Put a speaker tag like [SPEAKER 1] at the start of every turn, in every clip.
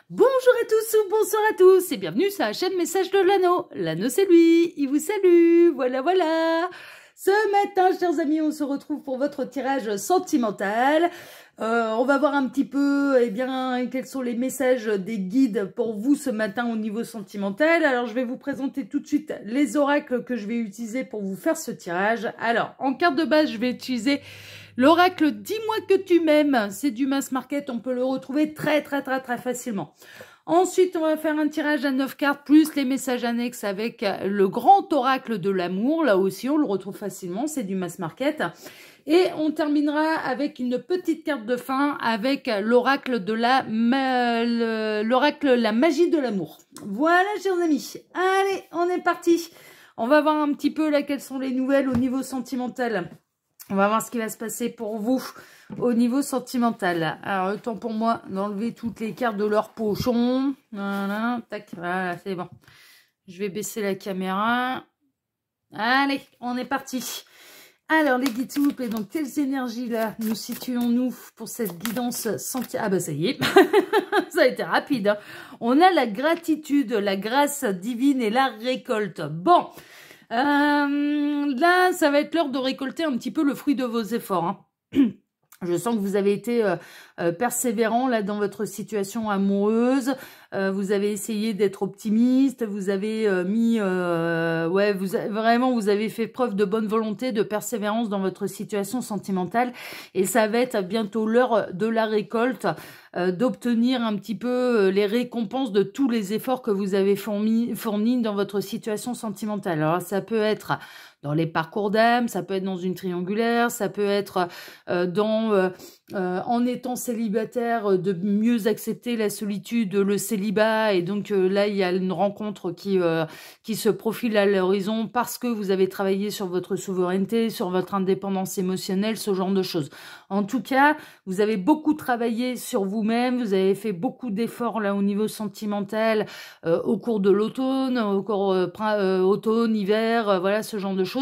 [SPEAKER 1] Bonjour à tous ou bonsoir à tous et bienvenue sur la chaîne Message de l'Anneau. L'Anneau c'est lui, il vous salue, voilà. Ce matin, chers amis, on se retrouve pour votre tirage sentimental. On va voir un petit peu, quels sont les messages des guides pour vous ce matin au niveau sentimental. Alors, je vais vous présenter tout de suite les oracles que je vais utiliser pour vous faire ce tirage. Alors, en carte de base, je vais utiliser l'oracle « Dis-moi que tu m'aimes ». C'est du mass market, on peut le retrouver très facilement. Ensuite, on va faire un tirage à 9 cartes, plus les messages annexes avec le grand oracle de l'amour. Là aussi, on le retrouve facilement, c'est du mass market. Et on terminera avec une petite carte de fin avec l'oracle de la magie de l'amour. Voilà, chers amis. Allez, on est parti. On va voir un petit peu là quelles sont les nouvelles au niveau sentimental. On va voir ce qui va se passer pour vous au niveau sentimental. Alors, le temps pour moi d'enlever toutes les cartes de leur pochon. Voilà, tac, voilà, c'est bon. Je vais baisser la caméra. Allez, on est parti. Alors, les guides, s'il vous plaît, donc, quelles énergies, là, nous situons-nous pour cette guidance sentimentale? Ah, bah, ça y est, ça a été rapide. Hein. On a la gratitude, la grâce divine et la récolte. Bon, là, ça va être l'heure de récolter un petit peu le fruit de vos efforts. Hein. Je sens que vous avez été persévérant là dans votre situation amoureuse. Vous avez essayé d'être optimiste. Vous avez vous avez fait preuve de bonne volonté, de persévérance dans votre situation sentimentale. Et ça va être bientôt l'heure de la récolte, d'obtenir un petit peu les récompenses de tous les efforts que vous avez fournis dans votre situation sentimentale. Alors ça peut être dans les parcours d'âme, ça peut être dans une triangulaire, ça peut être en étant célibataire, de mieux accepter la solitude, le célibat, et donc là il y a une rencontre qui se profile à l'horizon parce que vous avez travaillé sur votre souveraineté, sur votre indépendance émotionnelle, ce genre de choses. En tout cas, vous avez beaucoup travaillé sur vous-même, vous avez fait beaucoup d'efforts là au niveau sentimental au cours de l'automne, au cours automne, hiver, voilà ce genre de choses.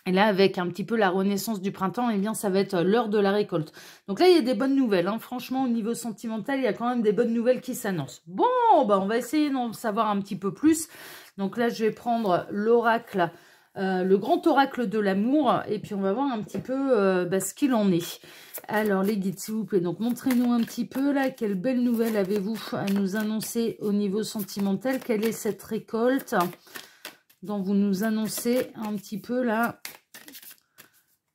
[SPEAKER 1] Et là, avec un petit peu la renaissance du printemps, eh bien, ça va être l'heure de la récolte. Donc là, il y a des bonnes nouvelles. Hein. Franchement, au niveau sentimental, il y a quand même des bonnes nouvelles qui s'annoncent. Bon, bah, on va essayer d'en savoir un petit peu plus. Donc là, je vais prendre l'oracle, le grand oracle de l'amour. Et puis, on va voir un petit peu ce qu'il en est. Alors, les guides, s'il vous plaît. Donc, montrez-nous un petit peu, là, quelle belle nouvelle avez-vous à nous annoncer au niveau sentimental? Quelle est cette récolte dont vous nous annoncez un petit peu là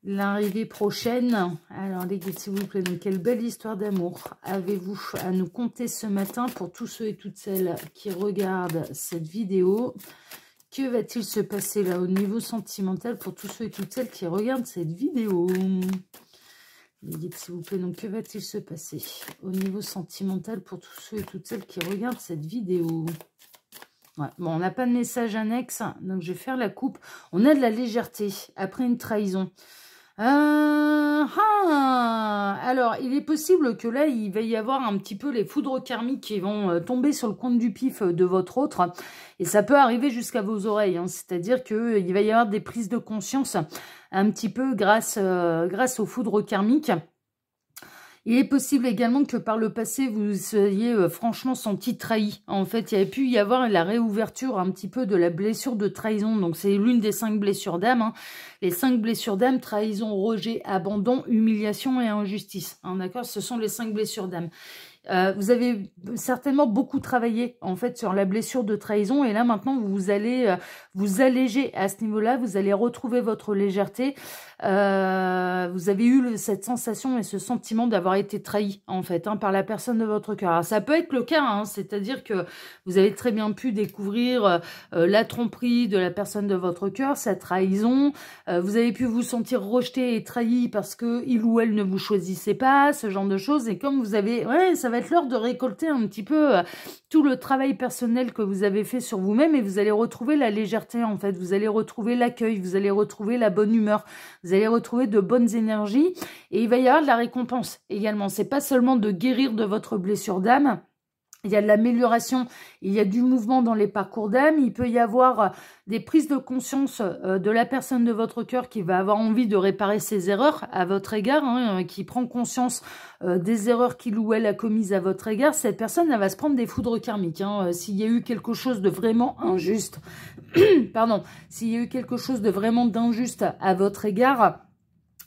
[SPEAKER 1] l'arrivée prochaine? Alors les guides, s'il vous plaît, donc quelle belle histoire d'amour avez-vous à nous conter ce matin pour tous ceux et toutes celles qui regardent cette vidéo? Que va-t-il se passer là au niveau sentimental pour tous ceux et toutes celles qui regardent cette vidéo? Les guides, s'il vous plaît, donc que va-t-il se passer au niveau sentimental pour tous ceux et toutes celles qui regardent cette vidéo? Ouais. Bon, on n'a pas de message annexe, donc je vais faire la coupe. On a de la légèreté après une trahison. Alors, il est possible que là, il va y avoir un petit peu les foudres karmiques qui vont tomber sur le coin du pif de votre autre. Et ça peut arriver jusqu'à vos oreilles. Hein. C'est-à-dire qu'il va y avoir des prises de conscience un petit peu grâce aux foudres karmiques. Il est possible également que par le passé, vous soyez franchement senti trahi. En fait, il y avait pu y avoir la réouverture un petit peu de la blessure de trahison. Donc, c'est l'une des 5 blessures d'âme. Hein. Les 5 blessures d'âme, trahison, rejet, abandon, humiliation et injustice. Hein, d'accord? Ce sont les 5 blessures d'âme. Vous avez certainement beaucoup travaillé en fait sur la blessure de trahison et là maintenant vous allez vous alléger à ce niveau-là, vous allez retrouver votre légèreté. Vous avez eu cette sensation et ce sentiment d'avoir été trahi en fait par la personne de votre cœur. Alors, ça peut être le cas, hein, c'est-à-dire que vous avez très bien pu découvrir la tromperie de la personne de votre cœur, sa trahison. Vous avez pu vous sentir rejeté et trahi parce que il ou elle ne vous choisissait pas, ce genre de choses. Et comme vous avez, ça va être l'heure de récolter un petit peu tout le travail personnel que vous avez fait sur vous-même et vous allez retrouver la légèreté en fait. Vous allez retrouver l'accueil, vous allez retrouver la bonne humeur, vous allez retrouver de bonnes énergies et il va y avoir de la récompense également. C'est pas seulement de guérir de votre blessure d'âme, il y a de l'amélioration, il y a du mouvement dans les parcours d'âme. Il peut y avoir des prises de conscience de la personne de votre cœur qui va avoir envie de réparer ses erreurs à votre égard, hein, qui prend conscience des erreurs qu'il ou elle a commises à votre égard. Cette personne, elle va se prendre des foudres karmiques. Hein, s'il y a eu quelque chose de vraiment injuste, pardon, s'il y a eu quelque chose de vraiment d'injuste à votre égard,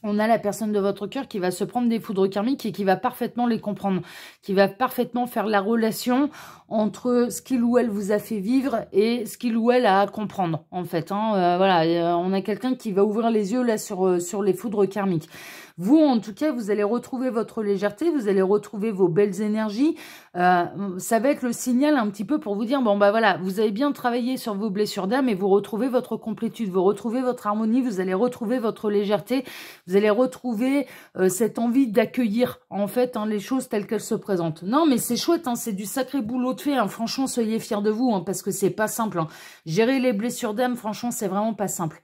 [SPEAKER 1] on a la personne de votre cœur qui va se prendre des foudres karmiques et qui va parfaitement les comprendre, qui va parfaitement faire la relation entre ce qu'il ou elle vous a fait vivre et ce qu'il ou elle a à comprendre, en fait. Hein. Voilà, on a quelqu'un qui va ouvrir les yeux là sur les foudres karmiques. Vous, en tout cas, vous allez retrouver votre légèreté, vous allez retrouver vos belles énergies. Ça va être le signal un petit peu pour vous dire, bon, bah voilà, vous avez bien travaillé sur vos blessures d'âme et vous retrouvez votre complétude, vous retrouvez votre harmonie, vous allez retrouver votre légèreté, vous allez retrouver cette envie d'accueillir, en fait, hein, les choses telles qu'elles se présentent. Non, mais c'est chouette, hein, c'est du sacré boulot de fait. Hein. Franchement, soyez fiers de vous, hein, parce que c'est pas simple. Hein. Gérer les blessures d'âme, franchement, c'est vraiment pas simple.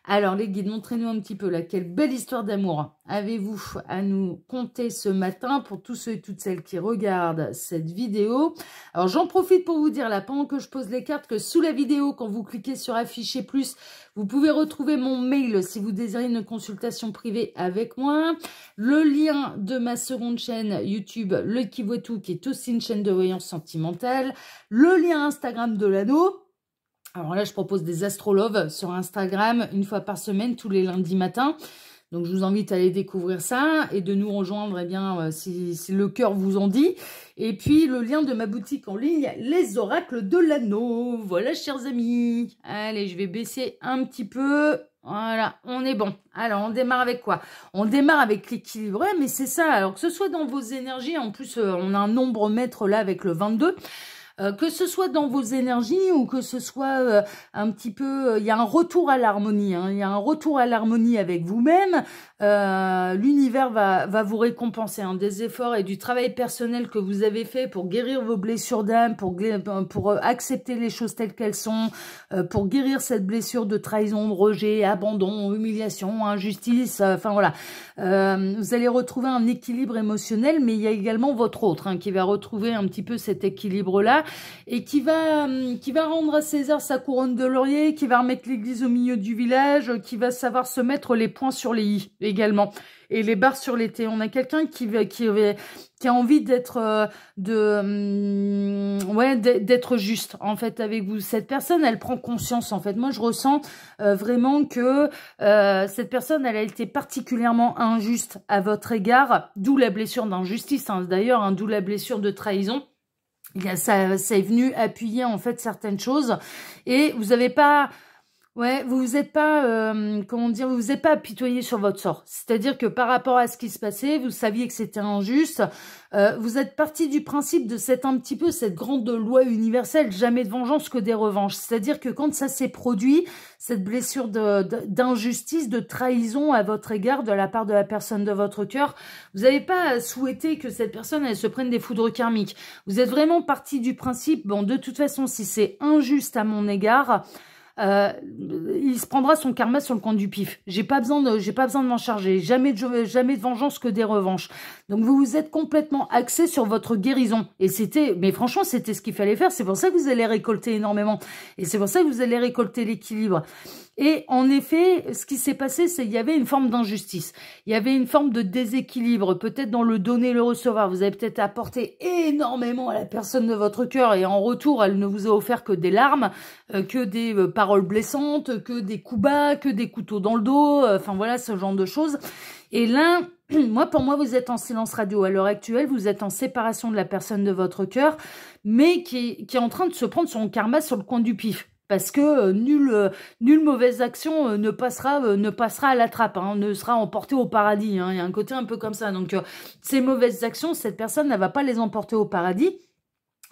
[SPEAKER 1] Alors les guides, montrez-nous un petit peu là, quelle belle histoire d'amour avez-vous à nous conter ce matin pour tous ceux et toutes celles qui regardent cette vidéo. Alors j'en profite pour vous dire là, pendant que je pose les cartes, que sous la vidéo, quand vous cliquez sur afficher plus, vous pouvez retrouver mon mail si vous désirez une consultation privée avec moi. Le lien de ma seconde chaîne YouTube, Le Qui Voit Tout, qui est aussi une chaîne de voyance sentimentale. Le lien Instagram de l'anneau. Alors là, je propose des astrologues sur Instagram une fois par semaine, tous les lundis matins. Donc, je vous invite à aller découvrir ça et de nous rejoindre, eh bien, si le cœur vous en dit. Et puis, le lien de ma boutique en ligne, Les Oracles de l'Anneau. Voilà, chers amis. Allez, je vais baisser un petit peu. Voilà, on est bon. Alors, on démarre avec quoi? On démarre avec l'équilibre. Ouais, mais c'est ça. Alors, que ce soit dans vos énergies, en plus, on a un nombre maître là avec le 22. Que ce soit dans vos énergies ou que ce soit un petit peu... il y a un retour à l'harmonie. Hein, il y a un retour à l'harmonie avec vous-même. L'univers va vous récompenser hein, des efforts et du travail personnel que vous avez fait pour guérir vos blessures d'âme, pour accepter les choses telles qu'elles sont, pour guérir cette blessure de trahison, de rejet, abandon, humiliation, injustice. Enfin voilà. Vous allez retrouver un équilibre émotionnel, mais il y a également votre autre hein, qui va retrouver un petit peu cet équilibre-là. Et qui va rendre à César sa couronne de laurier, qui va remettre l'église au milieu du village, qui va savoir se mettre les points sur les i également, et les barres sur les t. On a quelqu'un qui a envie d'être d'être juste en fait avec vous. Cette personne, elle prend conscience en fait. Moi, je ressens vraiment que cette personne, elle a été particulièrement injuste à votre égard, d'où la blessure d'injustice hein, d'ailleurs, hein, d'où la blessure de trahison. Ça est venu appuyer en fait certaines choses et vous n'avez pas... Ouais, vous vous êtes pas, comment dire, vous vous êtes pas apitoyé sur votre sort. C'est-à-dire que par rapport à ce qui se passait, vous saviez que c'était injuste. Vous êtes parti du principe de cette grande loi universelle, jamais de vengeance que des revanches. C'est-à-dire que quand ça s'est produit, cette blessure d'injustice, de trahison à votre égard de la part de la personne de votre cœur, vous n'avez pas souhaité que cette personne, elle se prenne des foudres karmiques. Vous êtes vraiment parti du principe, bon, de toute façon, si c'est injuste à mon égard, il se prendra son karma sur le coin du pif. J'ai pas besoin de m'en charger. Jamais de vengeance que des revanches. Donc vous vous êtes complètement axé sur votre guérison. Et mais franchement, c'était ce qu'il fallait faire. C'est pour ça que vous allez récolter énormément. Et c'est pour ça que vous allez récolter l'équilibre. Et en effet, ce qui s'est passé, c'est qu'il y avait une forme d'injustice. Il y avait une forme de déséquilibre, peut-être dans le donner et le recevoir. Vous avez peut-être apporté énormément à la personne de votre cœur et en retour, elle ne vous a offert que des larmes, que des paroles blessantes, que des coups bas, que des couteaux dans le dos, enfin voilà, ce genre de choses. Et là, pour moi, vous êtes en silence radio. À l'heure actuelle, vous êtes en séparation de la personne de votre cœur, mais qui est en train de se prendre son karma sur le coin du pif. Parce que nulle mauvaise action ne passera à la trappe, hein, ne sera emportée au paradis. Hein. Il y a un côté un peu comme ça. Donc, ces mauvaises actions, cette personne ne va pas les emporter au paradis.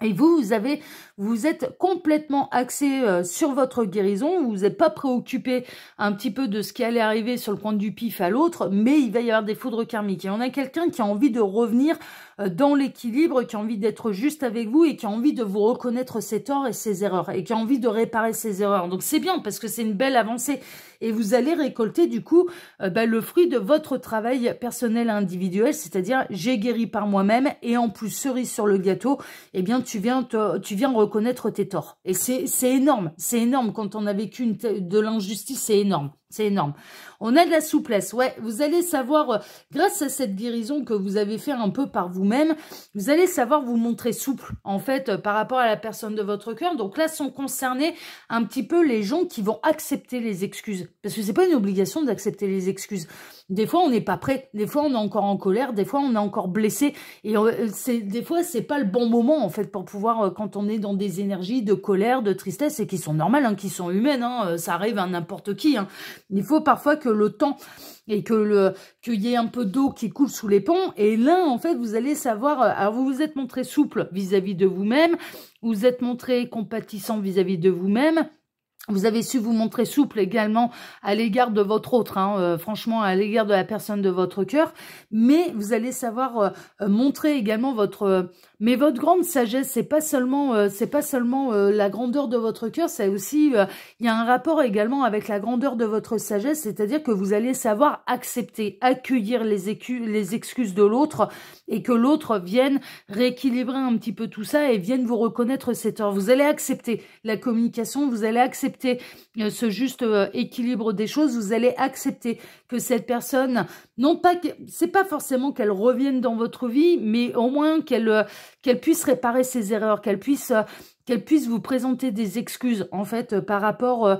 [SPEAKER 1] Et vous êtes complètement axé sur votre guérison, vous n'êtes pas préoccupé un petit peu de ce qui allait arriver sur le coin du pif à l'autre, mais il va y avoir des foudres karmiques. Et on a quelqu'un qui a envie de revenir dans l'équilibre, qui a envie d'être juste avec vous et qui a envie de vous reconnaître ses torts et ses erreurs et qui a envie de réparer ses erreurs. Donc c'est bien parce que c'est une belle avancée et vous allez récolter du coup le fruit de votre travail personnel et individuel, c'est-à-dire j'ai guéri par moi-même et en plus cerise sur le gâteau, eh bien tu viens reconnaître tes torts. Et c'est énorme quand on a vécu de l'injustice, c'est énorme. C'est énorme. On a de la souplesse, ouais. Vous allez savoir, grâce à cette guérison que vous avez fait un peu par vous-même, vous allez savoir vous montrer souple, en fait, par rapport à la personne de votre cœur. Donc là, sont concernés un petit peu les gens qui vont accepter les excuses. Parce que c'est pas une obligation d'accepter les excuses. Des fois, on n'est pas prêt. Des fois, on est encore en colère. Des fois, on est encore blessé. Et des fois, c'est pas le bon moment, en fait, pour pouvoir, quand on est dans des énergies de colère, de tristesse, et qui sont normales, hein, qui sont humaines, hein, ça arrive à n'importe qui, hein. Il faut parfois que le temps et qu'il y ait un peu d'eau qui coule sous les ponts. Et là, en fait, vous allez savoir, alors vous vous êtes montré souple vis-à-vis de vous-même, vous êtes montré compatissant vis-à-vis de vous-même. Vous avez su vous montrer souple également à l'égard de votre autre, hein, franchement, à l'égard de la personne de votre cœur. Mais vous allez savoir montrer également votre grande sagesse. C'est pas seulement la grandeur de votre cœur, c'est aussi il y a un rapport également avec la grandeur de votre sagesse, c'est-à-dire que vous allez savoir accepter, accueillir les excuses de l'autre et que l'autre vienne rééquilibrer un petit peu tout ça et vienne vous reconnaître ses torts. Vous allez accepter la communication, vous allez accepter ce juste équilibre des choses, vous allez accepter que cette personne, non pas que c'est pas forcément qu'elle revienne dans votre vie, mais au moins qu'elle puisse réparer ses erreurs, qu'elle puisse vous présenter des excuses en fait par rapport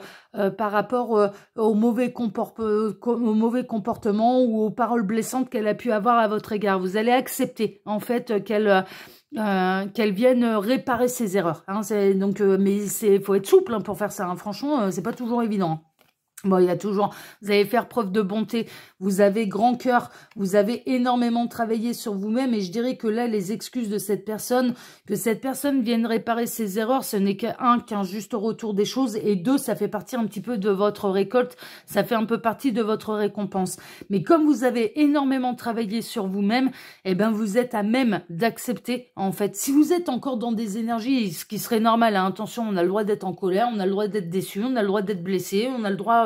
[SPEAKER 1] au mauvais comportement ou aux paroles blessantes qu'elle a pu avoir à votre égard. Vous allez accepter en fait qu'elle vienne réparer ses erreurs. Hein, mais faut être souple hein, pour faire ça. Hein. Franchement, c'est pas toujours évident. Bon, il y a toujours, vous allez faire preuve de bonté, vous avez grand cœur, vous avez énormément travaillé sur vous-même et je dirais que là, les excuses de cette personne, que cette personne vienne réparer ses erreurs, ce n'est qu'un juste retour des choses et deux, ça fait partie un petit peu de votre récolte, ça fait un peu partie de votre récompense. Mais comme vous avez énormément travaillé sur vous-même, eh ben, vous êtes à même d'accepter, en fait. Si vous êtes encore dans des énergies, ce qui serait normal, hein, attention, on a le droit d'être en colère, on a le droit d'être déçu, on a le droit d'être blessé, on a le droit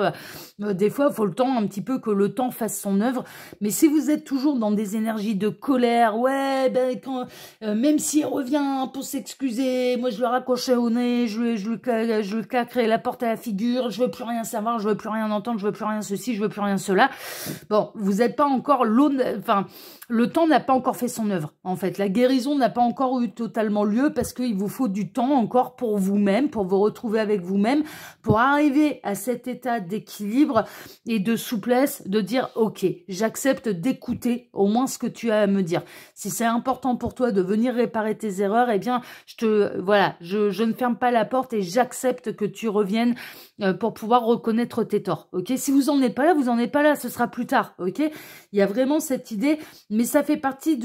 [SPEAKER 1] des fois, il faut le temps, un petit peu que le temps fasse son œuvre. Mais si vous êtes toujours dans des énergies de colère, ouais, ben, même s'il revient pour s'excuser, moi je le raccrocherai au nez, je lui claquerai la porte à la figure, je veux plus rien savoir, je veux plus rien entendre, je veux plus rien ceci, je veux plus rien cela. Bon, vous n'êtes pas encore le temps n'a pas encore fait son œuvre. En fait, la guérison n'a pas encore eu totalement lieu parce qu'il vous faut du temps encore pour vous-même, pour vous retrouver avec vous-même, pour arriver à cet état d'équilibre et de souplesse, de dire ok, j'accepte d'écouter au moins ce que tu as à me dire. Si c'est important pour toi de venir réparer tes erreurs, eh bien, je ne ferme pas la porte et j'accepte que tu reviennes pour pouvoir reconnaître tes torts. Ok, si vous en êtes pas là, vous en êtes pas là, ce sera plus tard. Ok, il y a vraiment cette idée, mais ça fait partie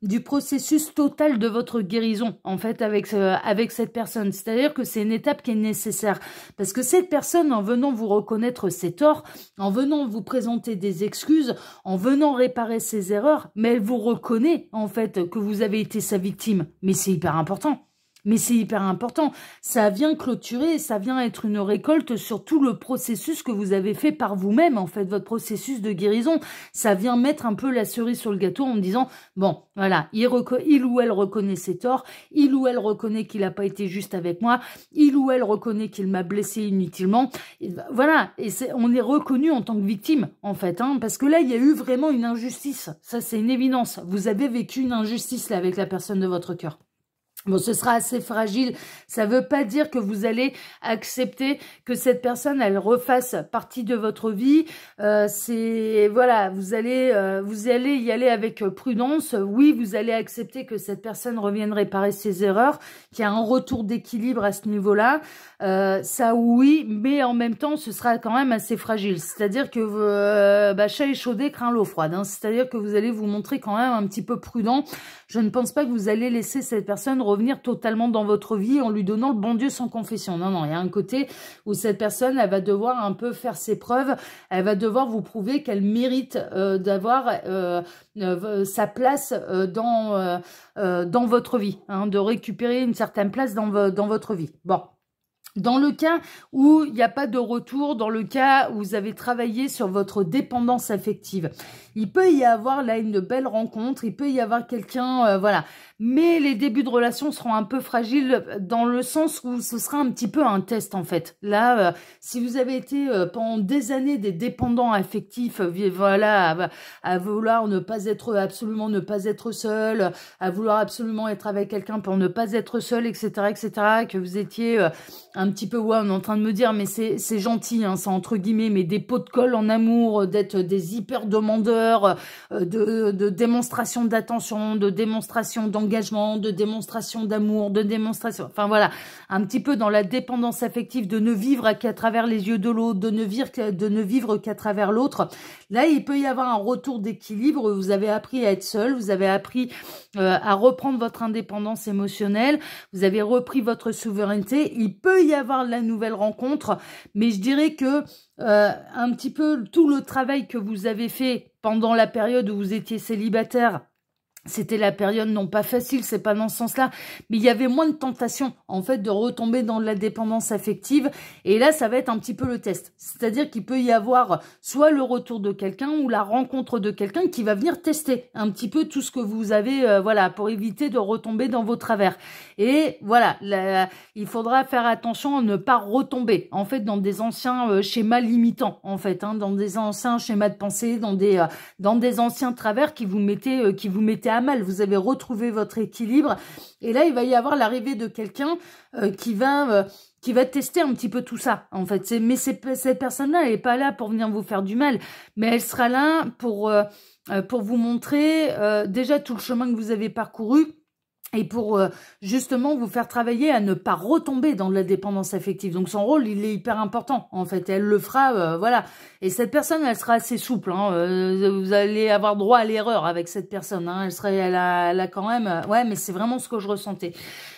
[SPEAKER 1] du processus total de votre guérison en fait avec cette personne. C'est-à-dire que c'est une étape qui est nécessaire parce que cette personne, en venant vous reconnaître ses torts, en venant vous présenter des excuses, en venant réparer ses erreurs, mais elle vous reconnaît en fait que vous avez été sa victime. Mais c'est hyper important. Mais c'est hyper important. Ça vient clôturer, ça vient être une récolte sur tout le processus que vous avez fait par vous-même, en fait, votre processus de guérison. Ça vient mettre un peu la cerise sur le gâteau en disant, bon, voilà, il ou elle reconnaît ses torts, il ou elle reconnaît qu'il n'a pas été juste avec moi, il ou elle reconnaît qu'il m'a blessé inutilement. Et voilà, et on est reconnu en tant que victime, en fait, hein, parce que là, il y a eu vraiment une injustice. Ça, c'est une évidence. Vous avez vécu une injustice, là, avec la personne de votre cœur. Bon, ce sera assez fragile. Ça ne veut pas dire que vous allez accepter que cette personne, elle refasse partie de votre vie. Voilà, vous allez y aller avec prudence. Oui, vous allez accepter que cette personne revienne réparer ses erreurs, qu'il y a un retour d'équilibre à ce niveau-là. Ça, oui, mais en même temps, ce sera quand même assez fragile. C'est-à-dire que chat échaudé craint l'eau froide. Hein. C'est-à-dire que vous allez vous montrer quand même un petit peu prudent. Je ne pense pas que vous allez laisser cette personne revenir totalement dans votre vie en lui donnant le bon Dieu sans confession. Non, non, il y a un côté où cette personne, elle va devoir un peu faire ses preuves, elle va devoir vous prouver qu'elle mérite d'avoir sa place dans votre vie, hein, de récupérer une certaine place dans votre vie. Bon. Dans le cas où il n'y a pas de retour, dans le cas où vous avez travaillé sur votre dépendance affective, il peut y avoir là une belle rencontre, il peut y avoir quelqu'un, voilà. Mais les débuts de relation seront un peu fragiles dans le sens où ce sera un petit peu un test en fait. Là, si vous avez été pendant des années des dépendants affectifs, voilà, à vouloir absolument ne pas être seul, à vouloir absolument être avec quelqu'un pour ne pas être seul, etc., etc., que vous étiez un petit peu, ouais, on est en train de me dire, mais c'est gentil, hein, c'est entre guillemets, mais des pots de colle en amour, d'être des hyper demandeurs, de démonstration d'attention, de démonstration d'engagement, de démonstration d'amour, de démonstration, enfin voilà, un petit peu dans la dépendance affective, de ne vivre qu'à travers les yeux de l'autre, de ne vivre qu'à travers l'autre. Là, il peut y avoir un retour d'équilibre, vous avez appris à être seul, vous avez appris à reprendre votre indépendance émotionnelle, vous avez repris votre souveraineté, il peut y avoir la nouvelle rencontre, mais je dirais que un petit peu tout le travail que vous avez fait pendant la période où vous étiez célibataire, c'était la période non pas facile, c'est pas dans ce sens-là, mais il y avait moins de tentation en fait de retomber dans la dépendance affective, et là ça va être un petit peu le test, c'est-à-dire qu'il peut y avoir soit le retour de quelqu'un ou la rencontre de quelqu'un qui va venir tester un petit peu tout ce que vous avez, voilà, pour éviter de retomber dans vos travers. Et voilà, il faudra faire attention à ne pas retomber en fait dans des anciens schémas limitants en fait, hein, dans des anciens schémas de pensée, dans des anciens travers qui vous mettaient à mal. Vous avez retrouvé votre équilibre, et là il va y avoir l'arrivée de quelqu'un qui va tester un petit peu tout ça en fait. Mais cette personne-là, elle n'est pas là pour venir vous faire du mal, mais elle sera là pour vous montrer déjà tout le chemin que vous avez parcouru, et pour justement vous faire travailler à ne pas retomber dans la dépendance affective. Donc son rôle, il est hyper important en fait, elle le fera, voilà. Et cette personne, elle sera assez souple, hein. Vous allez avoir droit à l'erreur avec cette personne, hein. Elle a quand même, ouais, mais c'est vraiment ce que je ressentais.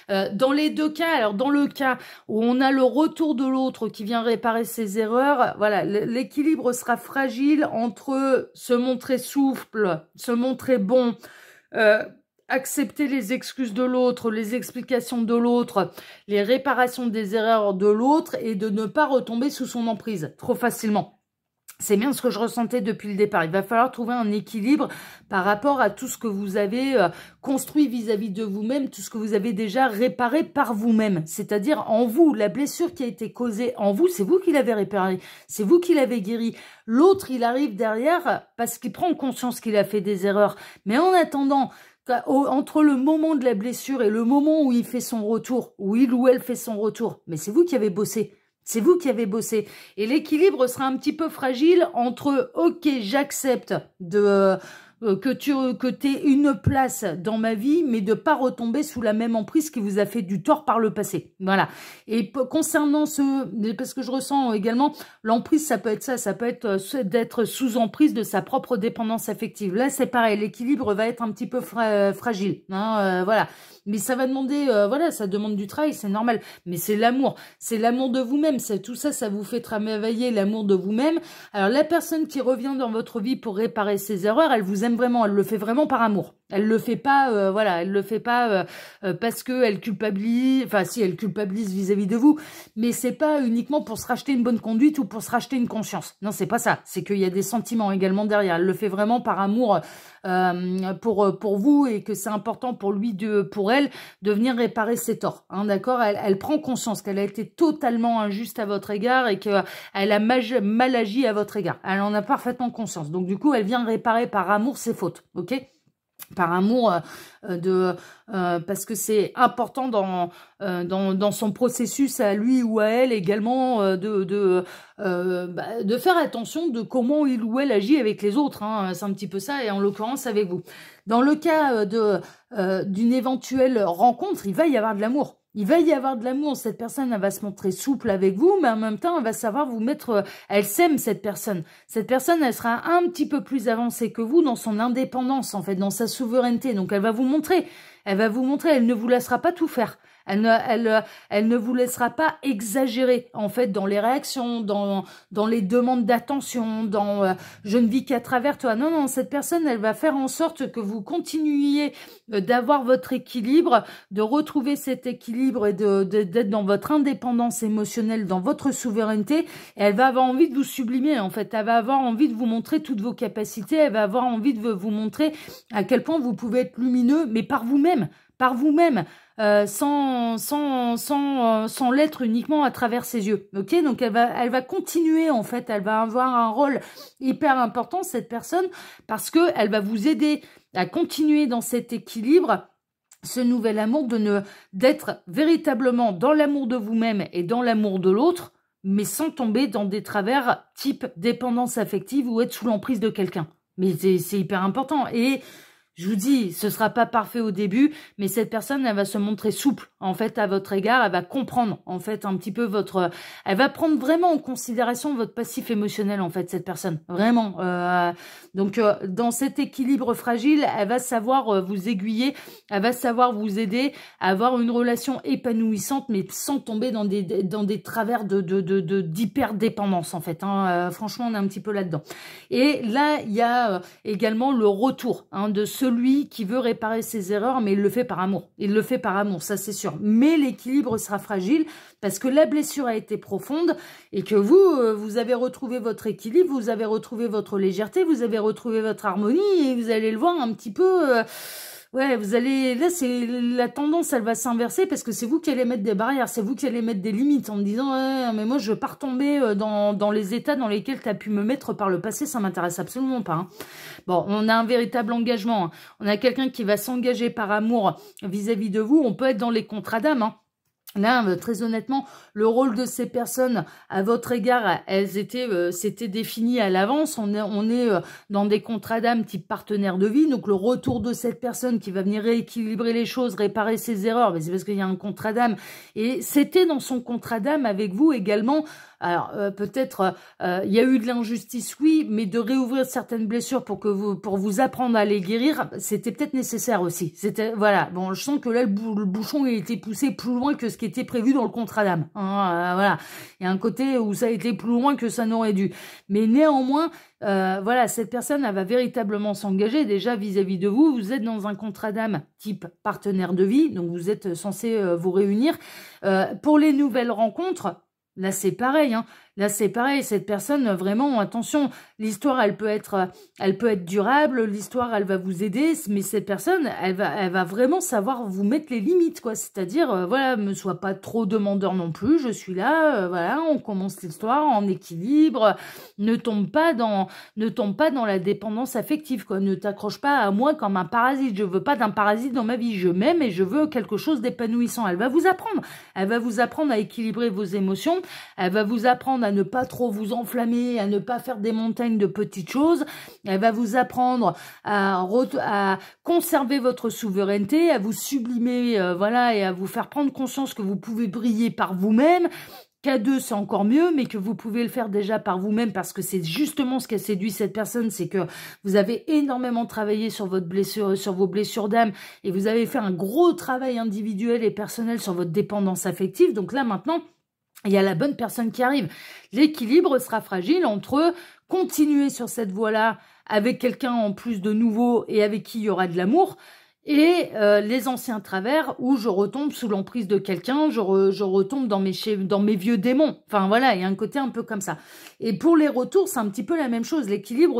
[SPEAKER 1] Dans les deux cas, alors dans le cas où on a le retour de l'autre qui vient réparer ses erreurs, voilà, l'équilibre sera fragile entre se montrer souple, se montrer bon, accepter les excuses de l'autre, les explications de l'autre, les réparations des erreurs de l'autre, et de ne pas retomber sous son emprise trop facilement. C'est bien ce que je ressentais depuis le départ. Il va falloir trouver un équilibre par rapport à tout ce que vous avez construit vis-à-vis de vous-même, tout ce que vous avez déjà réparé par vous-même. C'est-à-dire en vous, la blessure qui a été causée en vous, c'est vous qui l'avez réparée, c'est vous qui l'avez guérie. L'autre, il arrive derrière parce qu'il prend conscience qu'il a fait des erreurs. Mais en attendant, entre le moment de la blessure et le moment où il fait son retour, où il ou elle fait son retour, mais c'est vous qui avez bossé. C'est vous qui avez bossé. Et l'équilibre sera un petit peu fragile entre « Ok, j'accepte que t'aies une place dans ma vie, mais de pas retomber sous la même emprise qui vous a fait du tort par le passé. » Voilà. Et concernant parce que je ressens également, l'emprise, ça peut être ça peut être d'être sous emprise de sa propre dépendance affective. Là, c'est pareil, l'équilibre va être un petit peu fragile. Hein, voilà. Mais ça va demander, voilà, ça demande du travail, c'est normal. Mais c'est l'amour de vous-même. Tout ça, ça vous fait travailler l'amour de vous-même. Alors, la personne qui revient dans votre vie pour réparer ses erreurs, elle vous aime vraiment, elle le fait vraiment par amour. Elle le fait pas, voilà, elle le fait pas parce que elle culpabilise, enfin si elle culpabilise vis-à-vis de vous, mais c'est pas uniquement pour se racheter une bonne conduite ou pour se racheter une conscience. Non, c'est pas ça. C'est qu'il y a des sentiments également derrière. Elle le fait vraiment par amour pour vous, et que c'est important pour lui pour elle de venir réparer ses torts. Hein, d'accord, elle prend conscience qu'elle a été totalement injuste à votre égard et qu'elle a mal agi à votre égard. Elle en a parfaitement conscience. Donc du coup, elle vient réparer par amour ses fautes. Ok ? Par amour parce que c'est important dans son processus à lui ou à elle également de faire attention de comment il ou elle agit avec les autres, hein. C'est un petit peu ça, et en l'occurrence avec vous. Dans le cas d'une éventuelle rencontre, il va y avoir de l'amour. Il va y avoir de l'amour, cette personne, elle va se montrer souple avec vous, mais en même temps, elle va savoir vous mettre... elle s'aime, cette personne. Cette personne, elle sera un petit peu plus avancée que vous dans son indépendance, en fait, dans sa souveraineté. Donc, elle va vous montrer Elle va vous montrer, elle ne vous laissera pas tout faire. Elle ne vous laissera pas exagérer, en fait, dans les réactions, dans les demandes d'attention, dans je ne vis qu'à travers toi. Non, non, cette personne, elle va faire en sorte que vous continuiez d'avoir votre équilibre, de retrouver cet équilibre et d'être dans votre indépendance émotionnelle, dans votre souveraineté. Et elle va avoir envie de vous sublimer, en fait. Elle va avoir envie de vous montrer toutes vos capacités. Elle va avoir envie de vous montrer à quel point vous pouvez être lumineux, mais par vous-même. Par vous-même, sans l'être uniquement à travers ses yeux. Ok, donc elle va continuer, en fait, elle va avoir un rôle hyper important, cette personne, parce que elle va vous aider à continuer dans cet équilibre, ce nouvel amour, d'être véritablement dans l'amour de vous-même et dans l'amour de l'autre, mais sans tomber dans des travers type dépendance affective ou être sous l'emprise de quelqu'un. Mais c'est hyper important. Et je vous dis, ce sera pas parfait au début, mais cette personne, elle va se montrer souple, en fait, à votre égard. Elle va comprendre, en fait, un petit peu elle va prendre vraiment en considération votre passif émotionnel, en fait, cette personne. Vraiment. Donc, dans cet équilibre fragile, elle va savoir vous aiguiller, elle va savoir vous aider à avoir une relation épanouissante, mais sans tomber dans des travers d'hyper-dépendance, en fait. Hein. Franchement, on est un petit peu là-dedans. Et là, il y a également le retour de celui qui veut réparer ses erreurs, mais il le fait par amour. Il le fait par amour, ça c'est sûr. Mais l'équilibre sera fragile parce que la blessure a été profonde et que vous avez retrouvé votre équilibre, vous avez retrouvé votre légèreté, vous avez retrouvé votre harmonie et vous allez le voir un petit peu... Ouais, là, c'est la tendance, elle va s'inverser parce que c'est vous qui allez mettre des barrières, c'est vous qui allez mettre des limites en me disant ouais, mais moi je veux pas retomber dans les états dans lesquels tu as pu me mettre par le passé, ça m'intéresse absolument pas. Hein. Bon, on a un véritable engagement, hein. On a quelqu'un qui va s'engager par amour vis-à-vis de vous, on peut être dans les contrats d'âme, hein. Là, très honnêtement, le rôle de ces personnes à votre égard, c'était défini à l'avance. On est dans des contrats d'âme type partenaire de vie. Donc, le retour de cette personne qui va venir rééquilibrer les choses, réparer ses erreurs, c'est parce qu'il y a un contrat d'âme. Et c'était dans son contrat d'âme avec vous également. Alors, peut-être, il y a eu de l'injustice, oui, mais de réouvrir certaines blessures pour vous apprendre à les guérir, c'était peut-être nécessaire aussi. Voilà. Bon, je sens que là, le bouchon, il a été poussé plus loin que ce qui était prévu dans le contrat d'âme. Hein, voilà. Il y a un côté où ça a été plus loin que ça n'aurait dû. Mais néanmoins, voilà, cette personne, elle va véritablement s'engager déjà vis-à-vis de vous. Vous êtes dans un contrat d'âme type partenaire de vie, donc vous êtes censé vous réunir. Pour les nouvelles rencontres, là, c'est pareil, hein. Là, c'est pareil. Cette personne, vraiment, attention, l'histoire, elle peut être durable. L'histoire, elle va vous aider. Mais cette personne, elle va vraiment savoir vous mettre les limites, quoi. C'est-à-dire, voilà, ne sois pas trop demandeur non plus. Je suis là, voilà, on commence l'histoire en équilibre. Ne tombe pas dans la dépendance affective, quoi. Ne t'accroche pas à moi comme un parasite. Je veux pas d'un parasite dans ma vie. Je m'aime et je veux quelque chose d'épanouissant. Elle va vous apprendre. Elle va vous apprendre à équilibrer vos émotions. Elle va vous apprendre à ne pas trop vous enflammer, à ne pas faire des montagnes de petites choses. Elle va vous apprendre à conserver votre souveraineté, à vous sublimer, voilà, et à vous faire prendre conscience que vous pouvez briller par vous-même. Qu'à deux, c'est encore mieux, mais que vous pouvez le faire déjà par vous-même parce que c'est justement ce qui a séduit cette personne, c'est que vous avez énormément travaillé sur votre blessure, sur vos blessures d'âme et vous avez fait un gros travail individuel et personnel sur votre dépendance affective. Donc là, maintenant, il y a la bonne personne qui arrive. L'équilibre sera fragile entre continuer sur cette voie-là avec quelqu'un en plus de nouveau et avec qui il y aura de l'amour et les anciens travers où je retombe sous l'emprise de quelqu'un, je retombe dans mes vieux démons. Enfin voilà, il y a un côté un peu comme ça. Et pour les retours, c'est un petit peu la même chose. L'équilibre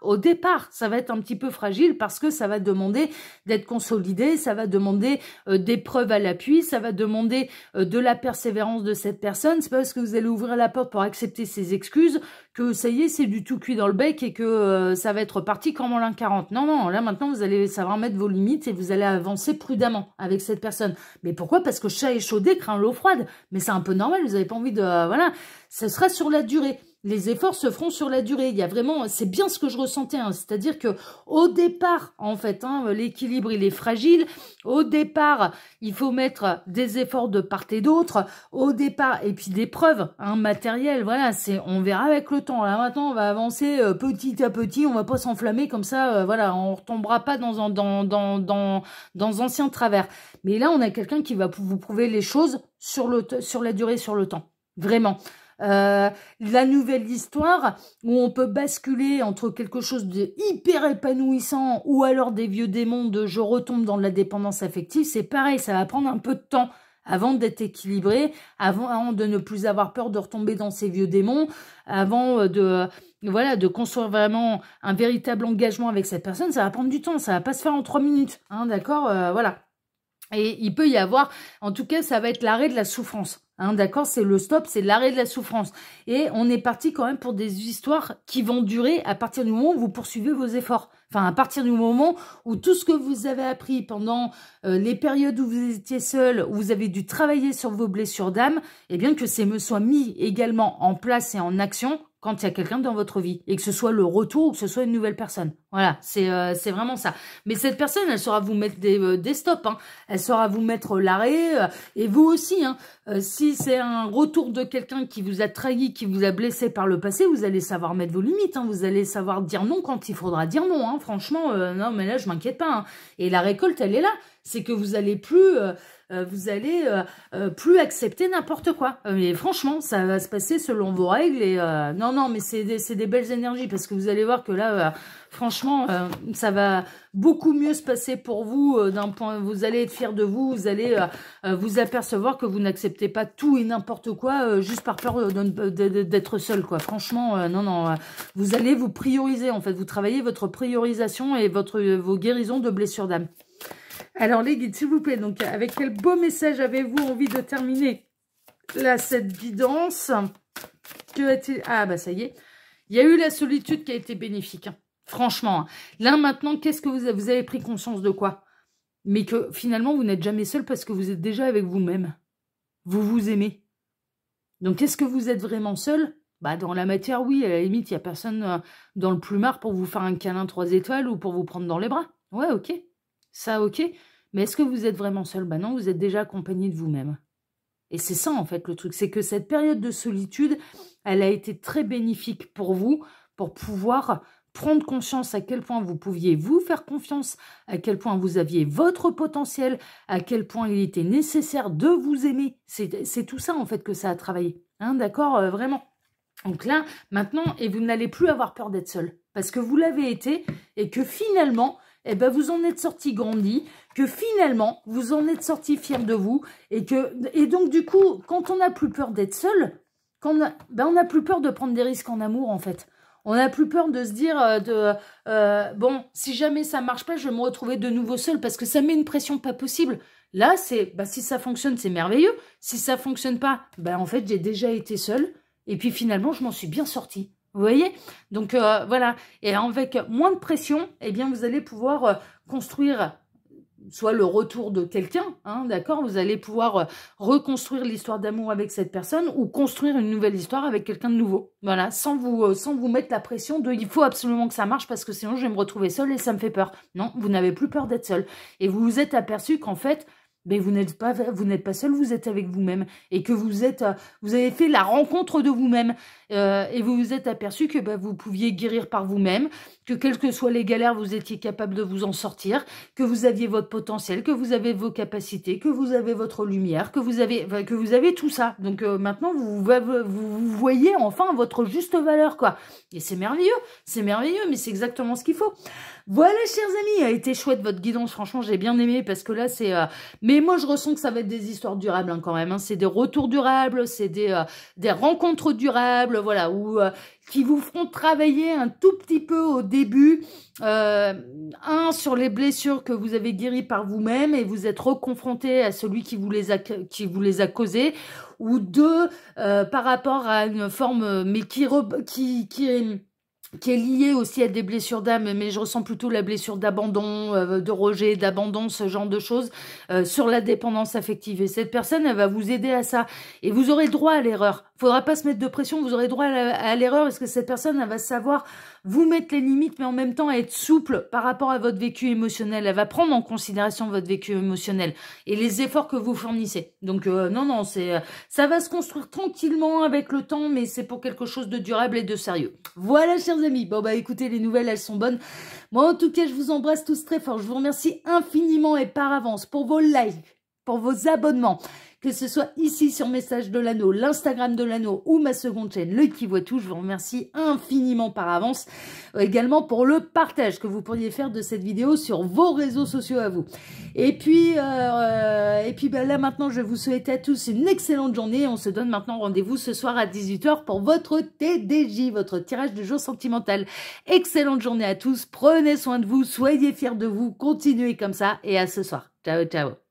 [SPEAKER 1] au départ, ça va être un petit peu fragile parce que ça va demander d'être consolidé, ça va demander des preuves à l'appui, ça va demander de la persévérance de cette personne. C'est pas parce que vous allez ouvrir la porte pour accepter ses excuses que ça y est, c'est du tout cuit dans le bec et que ça va être parti comme en l'an 40. Non, non, là maintenant, vous allez savoir mettre vos limites et vous allez avancer prudemment avec cette personne. Mais pourquoi? Parce que chat échaudé craint l'eau froide. Mais c'est un peu normal, vous n'avez pas envie de... voilà, ce sera sur la durée. les efforts se feront sur la durée. Il y a vraiment, c'est bien ce que je ressentais, hein. C'est-à-dire que au départ, en fait, hein, l'équilibre il est fragile. Au départ, il faut mettre des efforts de part et d'autre. Au départ, et puis des preuves, hein, matérielles. Voilà, on verra avec le temps. Là maintenant, on va avancer petit à petit. On va pas s'enflammer comme ça. Voilà, on retombera pas dans ancien travers. Mais là, on a quelqu'un qui va vous prouver les choses sur la durée, sur le temps. Vraiment. La nouvelle histoire où on peut basculer entre quelque chose de hyper épanouissant ou alors des vieux démons de je retombe dans la dépendance affective, c'est pareil, ça va prendre un peu de temps avant d'être équilibré, avant de ne plus avoir peur de retomber dans ces vieux démons, avant de construire vraiment un véritable engagement avec cette personne. Ça va prendre du temps, ça va pas se faire en 3 minutes, hein, d'accord, voilà. Et il peut y avoir, en tout cas, ça va être l'arrêt de la souffrance. Hein, d'accord, c'est le stop, c'est l'arrêt de la souffrance. Et on est parti quand même pour des histoires qui vont durer à partir du moment où vous poursuivez vos efforts. Enfin, à partir du moment où tout ce que vous avez appris pendant les périodes où vous étiez seul, où vous avez dû travailler sur vos blessures d'âme, eh bien que ces me soient mis également en place et en action quand il y a quelqu'un dans votre vie, et que ce soit le retour ou que ce soit une nouvelle personne. Voilà, c'est vraiment ça. Mais cette personne, elle saura vous mettre des stops, hein. Elle saura vous mettre l'arrêt, et vous aussi, hein. Si c'est un retour de quelqu'un qui vous a trahi, qui vous a blessé par le passé, vous allez savoir mettre vos limites, hein. Vous allez savoir dire non quand il faudra dire non, hein. Franchement, non, mais là, je m'inquiète pas, hein. Et la récolte, elle est là. C'est que vous allez plus... plus accepter n'importe quoi. Mais franchement, ça va se passer selon vos règles. Et non, mais c'est des belles énergies parce que vous allez voir que là, franchement, ça va beaucoup mieux se passer pour vous. D'un point, vous allez être fiers de vous. Vous allez vous apercevoir que vous n'acceptez pas tout et n'importe quoi juste par peur d'être seul, quoi. Franchement, non, vous allez vous prioriser. En fait, vous travaillez votre priorisation et vos guérisons de blessures d'âme. Alors les guides, s'il vous plaît, donc avec quel beau message avez-vous envie de terminer là, cette guidance? Ah bah ça y est, il y a eu la solitude qui a été bénéfique, hein. Franchement, hein. Là maintenant, qu'est-ce que vous avez pris conscience de quoi? Mais que finalement, vous n'êtes jamais seul parce que vous êtes déjà avec vous-même. Vous vous aimez. Donc est-ce que vous êtes vraiment seul? Bah dans la matière, oui, à la limite, il n'y a personne dans le plumard pour vous faire un câlin 3 étoiles ou pour vous prendre dans les bras. Ouais, ok. Ça, ok, mais est-ce que vous êtes vraiment seul? Bah non, vous êtes déjà accompagné de vous-même. Et c'est ça, en fait, le truc. C'est que cette période de solitude, elle a été très bénéfique pour vous, pour pouvoir prendre conscience à quel point vous pouviez vous faire confiance, à quel point vous aviez votre potentiel, à quel point il était nécessaire de vous aimer. C'est tout ça, en fait, que ça a travaillé. Hein, d'accord, vraiment. Donc là, maintenant, et vous n'allez plus avoir peur d'être seul. Parce que vous l'avez été, et que finalement... eh ben vous en êtes sorti grandi, que finalement, vous en êtes sorti fier de vous, et donc du coup, quand on n'a plus peur d'être seul, on n'a plus peur de prendre des risques en amour, en fait. On n'a plus peur de se dire, bon, si jamais ça marche pas, je vais me retrouver de nouveau seul, parce que ça met une pression pas possible. Là, si ça fonctionne, c'est merveilleux. Si ça fonctionne pas, en fait, j'ai déjà été seule, et puis finalement, je m'en suis bien sortie. Vous voyez? Donc, voilà. Et avec moins de pression, eh bien, vous allez pouvoir construire soit le retour de quelqu'un, hein, d'accord? Vous allez pouvoir reconstruire l'histoire d'amour avec cette personne ou construire une nouvelle histoire avec quelqu'un de nouveau. Voilà, sans vous mettre la pression de « il faut absolument que ça marche parce que sinon je vais me retrouver seule et ça me fait peur ». Non, vous n'avez plus peur d'être seul. Et vous vous êtes aperçu qu'en fait... mais vous n'êtes pas seul, vous êtes avec vous-même. Et que vous avez fait la rencontre de vous-même. Et vous vous êtes aperçu que vous pouviez guérir par vous-même, que quelles que soient les galères, vous étiez capable de vous en sortir, que vous aviez votre potentiel, que vous avez vos capacités, que vous avez votre lumière, que vous avez tout ça. Donc maintenant, vous voyez enfin votre juste valeur, quoi. Et c'est merveilleux, mais c'est exactement ce qu'il faut. Voilà, chers amis, a été chouette votre guidance, franchement, j'ai bien aimé, parce que là, c'est... Mais moi, je ressens que ça va être des histoires durables, hein, quand même, hein. C'est des retours durables, c'est des rencontres durables, voilà, qui vous feront travailler un tout petit peu au début, sur les blessures que vous avez guéries par vous-même, et vous êtes reconfronté à celui qui vous les a causées, ou deux, par rapport à une forme, mais qui est liée aussi à des blessures d'âme, mais je ressens plutôt la blessure d'abandon, de rejet, d'abandon, ce genre de choses, sur la dépendance affective. Et cette personne, elle va vous aider à ça. Et vous aurez droit à l'erreur. Faudra pas se mettre de pression, vous aurez droit à l'erreur, parce que cette personne, elle va savoir vous mettre les limites, mais en même temps être souple par rapport à votre vécu émotionnel. Elle va prendre en considération votre vécu émotionnel et les efforts que vous fournissez. Donc non, ça va se construire tranquillement avec le temps, mais c'est pour quelque chose de durable et de sérieux. Voilà, chers amis. Bon, bah écoutez, les nouvelles, elles sont bonnes. Moi, en tout cas, je vous embrasse tous très fort. Je vous remercie infiniment et par avance pour vos likes, pour vos abonnements, que ce soit ici sur Message de l'Anneau, l'Instagram de l'Anneau ou ma seconde chaîne, L'Œil qui voit tout. Je vous remercie infiniment par avance. Également pour le partage que vous pourriez faire de cette vidéo sur vos réseaux sociaux à vous. Et puis bah, là maintenant, je vais vous souhaiter à tous une excellente journée. On se donne maintenant rendez-vous ce soir à 18 h pour votre TDJ, votre tirage du jour sentimental. Excellente journée à tous. Prenez soin de vous, soyez fiers de vous, continuez comme ça et à ce soir. Ciao, ciao.